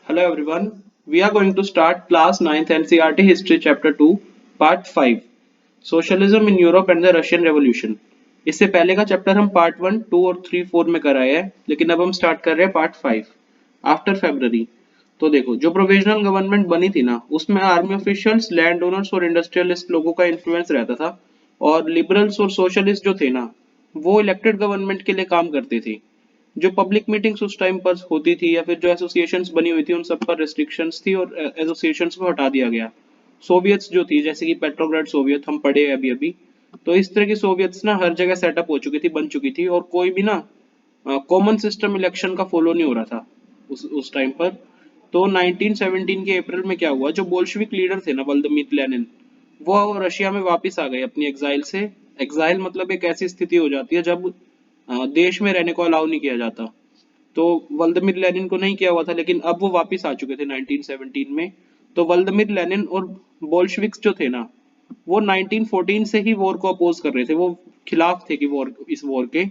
Hello everyone. We are going to start class 9th NCERT History Chapter 2 Part 5 Socialism in Europe and the Russian Revolution. इससे पहले का chapter हम part 1, 2 और 3, 4 में कराए हैं, लेकिन अब हम स्टार्ट कर रहे हैं पार्ट 5 आफ्टर फेब्रवरी। तो देखो, जो प्रोविजनल गवर्नमेंट बनी थी ना, उसमें आर्मी ऑफिशियल्स, लैंड ओनर्स और इंडस्ट्रियलिस्ट लोगों का इन्फ्लुएंस रहता था, और लिबरल्स और सोशलिस्ट जो थे ना, वो इलेक्टेड गवर्नमेंट के लिए काम करते थे। जो पब्लिक मीटिंग्स उस टाइम पर होती थी या फिर जो एसोसिएशंस बनी हुई थी, उन सब पर रेस्ट्रिक्शंस थी और एसोसिएशंस को हटा दिया गया। सोवियत्स जो थी, जैसे कि पेट्रोग्राड सोवियत हम पढ़े हैं अभी अभी, तो इस तरह की सोवियत्स ना हर जगह सेटअप हो चुकी थी, बन चुकी थी, और कोई भी ना कॉमन सिस्टम इलेक्शन का फॉलो नहीं हो रहा था उस टाइम पर। तो 1917 के अप्रैल में क्या हुआ, जो बोल्शेविक लीडर थे ना, व्लादिमीर लेनिन, वो रशिया में वापस आ गए अपनी एग्जाइल से। एग्जाइल मतलब एक ऐसी स्थिति हो जाती है जब देश में रहने को अलाउ नहीं किया जाता। तो व्लादिमीर लेनिन को नहीं किया हुआ था, लेकिन अब वो वापस आ चुके थे 1917 में। तो व्लादिमीर लेनिन और बोल्शेविक्स जो थे ना, वो 1914 से ही वॉर को अपोज कर रहे थे, वो खिलाफ थे कि वॉर, इस वॉर के।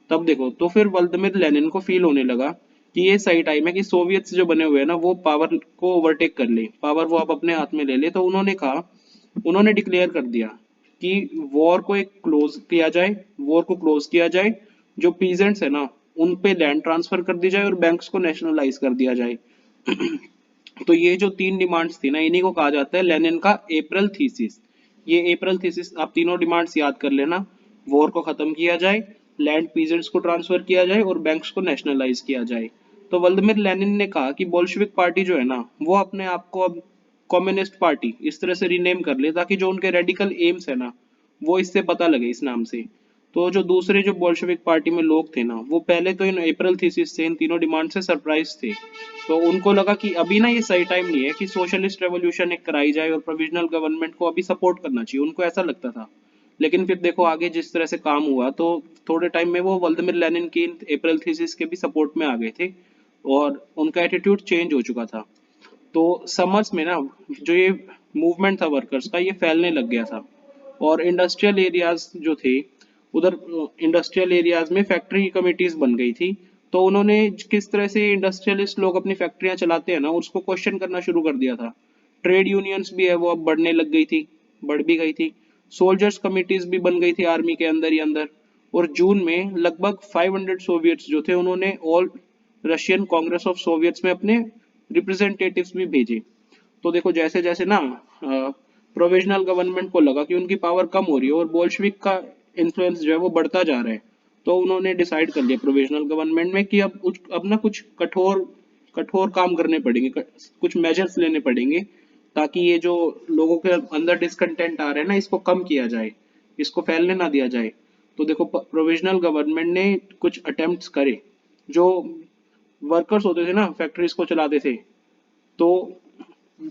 तब देखो, तो फिर व्लादिमीर लेनिन को फील होने लगा कि ये सही टाइम है कि सोवियत्स जो बने हुए हैं ना, वो पावर को ओवरटेक कर ले, पावर वो अब अपने हाथ में ले ले। तो उन्होंने कहा, उन्होंने डिक्लेयर कर दिया कि वॉर को एक क्लोज किया जाए, वॉर को क्लोज किया जाए, जो पीजेंट्स है ना, उन पे लैंड ट्रांसफर कर दी जाए और बैंक्स को नेशनलाइज कर दिया जाए। तो ये जो तीन डिमांड्स थी ना, इन्हीं को कहा जाता है लेनिन का अप्रैल थीसिस। ये अप्रैल थीसिस, आप तीनों डिमांड्स याद कर लेना। वॉर को खत्म किया जाए, लैंड पीजेंट्स को ट्रांसफर किया जाए और बैंक्स को नेशनलाइज किया जाए। तो व्लादिमीर लेनिन ने कहा कि बोल्शेविक पार्टी जो है ना, वो अपने आप को अब कम्युनिस्ट पार्टी इस तरह से रीनेम कर ले, ताकि जो उनके रेडिकल एम्स है ना, वो इससे पता लगे इस नाम से। तो जो दूसरे जो बोल्शेविक पार्टी में लोग थे ना, वो पहले तो इन अप्रैल थीसिस से, इन तीनों डिमांड से सरप्राइज थे। तो उनको लगा कि अभी ना ये सही टाइम नहीं है कि सोशलिस्ट रेवोल्यूशन एक कराई जाए और प्रोविजनल गवर्नमेंट को अभी सपोर्ट करना चाहिए, उनको ऐसा लगता था। लेकिन फिर देखो आगे जिस तरह से काम हुआ, तो थोड़े टाइम में वो व्लादिमीर लेनिन की अप्रैल थीसिस के भी सपोर्ट में आ गए थे, और उनका एटीट्यूड चेंज हो चुका था। तो समर्स में ना, जो ये मूवमेंट था वर्कर्स का, ये फैलने लग गया था। और इंडस्ट्रियल एरियाज जो थे, उधर इंडस्ट्रियल एरियाज में फैक्ट्री कमिटीज बन गई थी। तो उन्होंने किस तरह से इंडस्ट्रियलिस्ट लोग अपनी फैक्ट्रियां चलाते हैं ना, उसको क्वेश्चन करना शुरू कर दिया था। ट्रेड यूनियंस भी है, वो अब बढ़ने लग गई थी, बढ़ भी गई थी। सोल्जर्स कमिटीज भी बन गई थी आर्मी के अंदर ही अंदर। और जून में लगभग 500 सोवियट्स जो थे, उन्होंने all Russian Congress of Soviets में अपने रिप्रेजेंटेटिव्स भी भेजे। तो देखो, जैसे जैसे ना प्रोविजनल गवर्नमेंट को लगा कि उनकी पावर कम हो रही है और बोल्शेविक का इन्फ्लुएंस जो है वो बढ़ता जा रहा है, तो उन्होंने डिसाइड कर लिया प्रोविजनल गवर्नमेंट में कि अब ना कुछ कठोर कठोर काम करने पड़ेंगे, कुछ मेजर्स लेने पड़ेंगे, ताकि ये जो लोगों के अंदर डिसकंटेंट आ रहे हैं ना, इसको कम किया जाए, इसको फैलने ना दिया जाए। तो देखो, प्रोविजनल गवर्नमेंट ने कुछ अटेम्प्ट्स करे। जो वर्कर्स होते थे ना, फैक्ट्रीज को चलाते थे, तो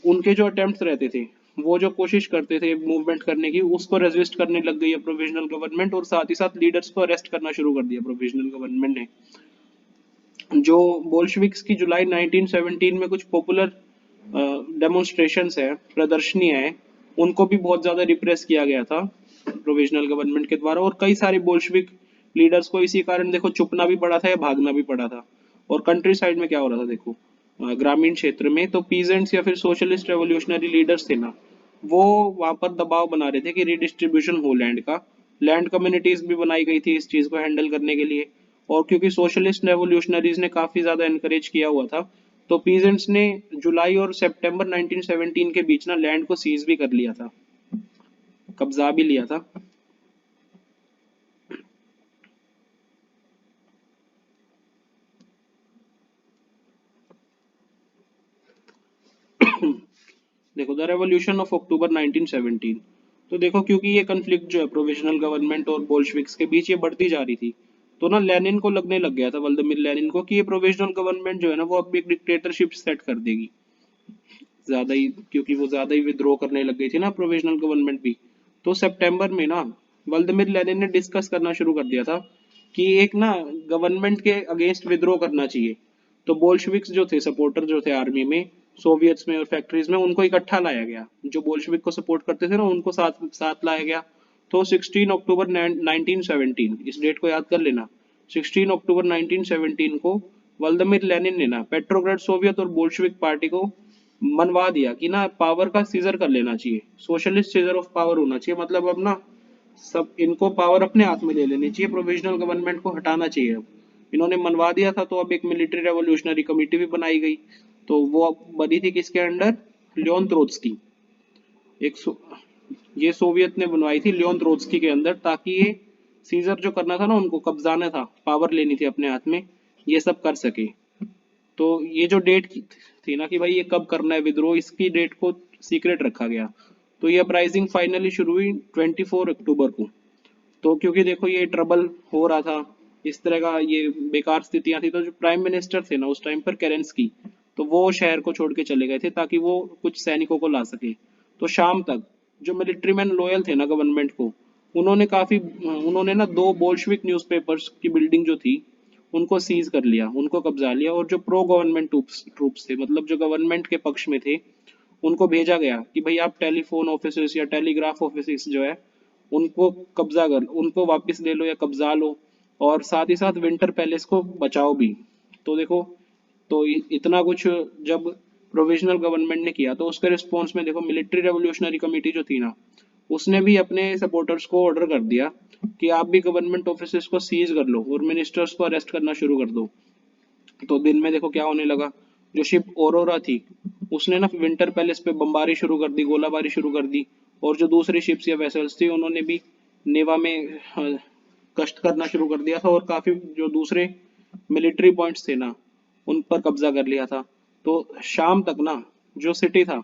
उनके जो अटेम्प्ट्स रहते थे, वो जो कोशिश करते थे मूवमेंट करने की, उसको रेजिस्ट करने लग गई है प्रोविजनल गवर्नमेंट, और साथ ही साथ लीडर्स को अरेस्ट करना शुरू कर दिया प्रोविजनल गवर्नमेंट ने। जो बोल्शेविक्स की जुलाई 1917 में कुछ पॉपुलर डेमोन्स्ट्रेशंस है, प्रदर्शनियां हैं, उनको भी बहुत ज्यादा रिप्रेस किया गया था प्रोविजनल गवर्नमेंट के द्वारा। और कई सारे बोल्शेविक लीडर्स को इसी कारण देखो चुपना भी पड़ा था या भागना भी पड़ा था। और कंट्री साइड में क्या हो रहा था देखो, ग्रामीण क्षेत्र में तो पीजेंट्स या फिर सोशलिस्ट रेवोल्यूशनरी लीडर्स थे ना, वो वहां पर दबाव बना रहे थे कि रिडिस्ट्रीब्यूशन हो लैंड का। लैंड कम्युनिटीज भी बनाई गई थी इस चीज को हैंडल करने के लिए। और क्योंकि सोशलिस्ट रेवोल्यूशनरीज ने काफी ज्यादा एनकरेज किया हुआ था, तो पीजेंट्स ने जुलाई और सितंबर 1917 के बीच ना लैंड को सीज भी कर लिया था, कब्जा भी लिया था। देखो, द रेवोल्यूशन ऑफ अक्टूबर 1917। तो देखो, क्योंकि ये कन्फ्लिक्ट जो है प्रोविजनल गवर्नमेंट और बोल्शेविक्स के बीच ये बढ़ती जा रही थी, तो ना लेनिन को लगने लग गया था, व्लादिमीर लेनिन को, कि ये प्रोविजनल गवर्नमेंट जो है ना, वो अब एक डिक्टेटरशिप सेट कर देगी ज्यादा ही, क्योंकि वो ज्यादा ही विद्रोह करने लग गई थी ना प्रोविजनल गवर्नमेंट भी। तो सितंबर में ना व्लादिमीर लेनिन ने डिस्कस करना शुरू कर दिया था कि एक ना गवर्नमेंट के अगेंस्ट विद्रोह करना चाहिए। तो बोल्शेविक्स जो थे, सपोर्टर जो थे आर्मी में, सोवियट्स में और फैक्ट्रीज में, उनको इकट्ठा लाया गया। जो बोल्शेविक को सपोर्ट करते थे ना, उनको साथ साथ लाया गया। तो 16 अक्टूबर 1917, इस डेट को याद कर लेना, 16 अक्टूबर 1917 को व्लादिमीर लेनिन ने ना पेट्रोग्राड सोवियत और बोल्शेविक पार्टी को मनवा दिया कि ना पावर का सीजर कर लेना चाहिए, सोशलिस्ट सीजर ऑफ पावर होना चाहिए, मतलब अब ना सब इनको पावर अपने हाथ में ले लेनी चाहिए, प्रोविजनल गवर्नमेंट को हटाना चाहिए। अब इन्होंने मनवा दिया था तो अब एक मिलिट्री रेवोल्यूशनरी कमेटी भी बनाई गई। तो वो अब बनी थी किसके अंडर? लियोन त्रोत्स्की। एक ये सोवियत ने बनवाई थी लियोन त्रोत्स्की के अंदर, ताकि ये सीजर जो करना था ना, उनको कब्जाना था, पावर लेनी थी अपने हाथ में, ये सब कर सके। तो ये जो डेट थी ना कि भाई ये कब करना है विद्रोह, इसकी डेट को सीक्रेट रखा गया। तो ये अपराइजिंग फाइनली शुरू हुई 24 अक्टूबर को। तो क्योंकि देखो ये ट्रबल हो रहा था, इस तरह का ये बेकार स्थितियां थी, तो जो प्राइम मिनिस्टर थे ना उस टाइम पर केरेंस्की, तो वो शहर को छोड़ के चले गए थे ताकि वो कुछ सैनिकों को ला सके। तो शाम तक जो मिलिट्री मैन लॉयल थे ना गवर्नमेंट को, उन्होंने ना दो बोल्शविक न्यूज़पेपर्स की बिल्डिंग जो थी उनको सीज कर लिया, उनको कब्जा लिया, और जो प्रो गवर्नमेंट ट्रूप्स थे, मतलब जो गवर्नमेंट के पक्ष में थे, उनको भेजा गया कि भाई आप टेलीफोन ऑफिस या टेलीग्राफ ऑफिस जो है उनको उनको वापस ले लो या कब्जा लो, और साथ ही साथ विंटर पैलेस को बचाओ भी। तो देखो, तो इतना कुछ जब प्रोविजनल गवर्नमेंट ने किया, तो उसके रिस्पॉन्स में देखो मिलिट्री रेवोल्यूशनरी कमेटी जो थी ना, उसने भी अपने सपोर्टर्स को ऑर्डर कर दिया कि आप भी गवर्नमेंट ऑफिस को सीज कर लो और मिनिस्टर्स को अरेस्ट करना शुरू कर दो। तो दिन में देखो क्या होने लगा, जो शिप ओरोरा थी उसने ना विंटर पैलेस पे बमबारी शुरू कर दी, गोलाबारी शुरू कर दी, और जो दूसरी शिप्स या वेसल्स थी उन्होंने भी नेवा में कष्ट करना शुरू कर दिया था, और काफी जो दूसरे मिलिट्री पॉइंट्स थे ना उन पर कब्जा कर लिया था। तो शाम तक ना जो सिटी था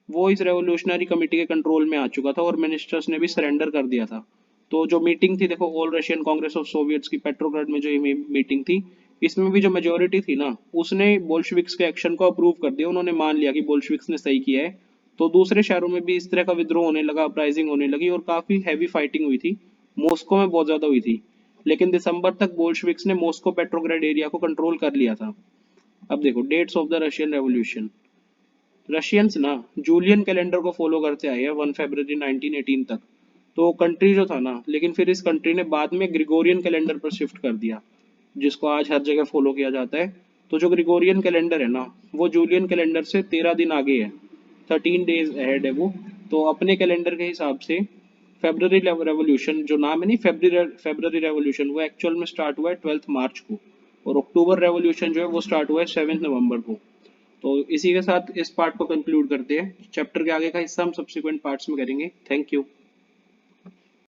वो इस रेवोल्यूशनरी कमेटी के कंट्रोल में आ चुका था, और मिनिस्टर्स ने भी सरेंडर कर दिया था। तो जो मीटिंग थी देखो all Russian Congress of Soviets की पेट्रोग्राड में जो ये मीटिंग थी, इसमें भी जो मेजोरिटी थी ना उसने बोल्शेविक्स के एक्शन को अप्रूव कर दिया, उन्होंने मान लिया कि बोल्शेविक्स ने सही किया है। तो दूसरे शहरों में भी इस तरह का विद्रोह होने लगा, अपराइजिंग होने लगी, और काफी हैवी फाइटिंग हुई थी। मॉस्को में बहुत ज्यादा हुई थी, लेकिन दिसंबर तक बोल्शेविक्स ने मॉस्को पेट्रोग्राड एरिया को कंट्रोल कर लिया था। अब देखो dates of the Russian revolution. Russians ना जूलियन कैलेंडर को फॉलो करते आए हैं 1 फरवरी 1918 तक। तो कंट्री जो था ना, लेकिन फिर इस कंट्री ने बाद में ग्रिगोरियन कैलेंडर पर शिफ्ट कर दिया, जिसको आज हर जगह फॉलो किया जाता है। तो जो ग्रिगोरियन कैलेंडर है ना, वो जूलियन कैलेंडर से 13 दिन आगे है, 13 डेज अहेड है वो। तो अपने कैलेंडर के हिसाब से फेब्रवरी रेवोल्यूशन जो नाम है नहीं, फेब्रवरी रेवोल्यूशन, वो एक्चुअल में स्टार्ट हुआ है 12 मार्च को, और अक्टूबर रेवोल्यूशन जो है वो स्टार्ट हुआ है 7 नवंबर को। तो इसी के साथ इस पार्ट को कंक्लूड करते हैं, चैप्टर के आगे का हिस्सा हम सब्सिक्वेंट पार्ट्स में करेंगे। Thank you.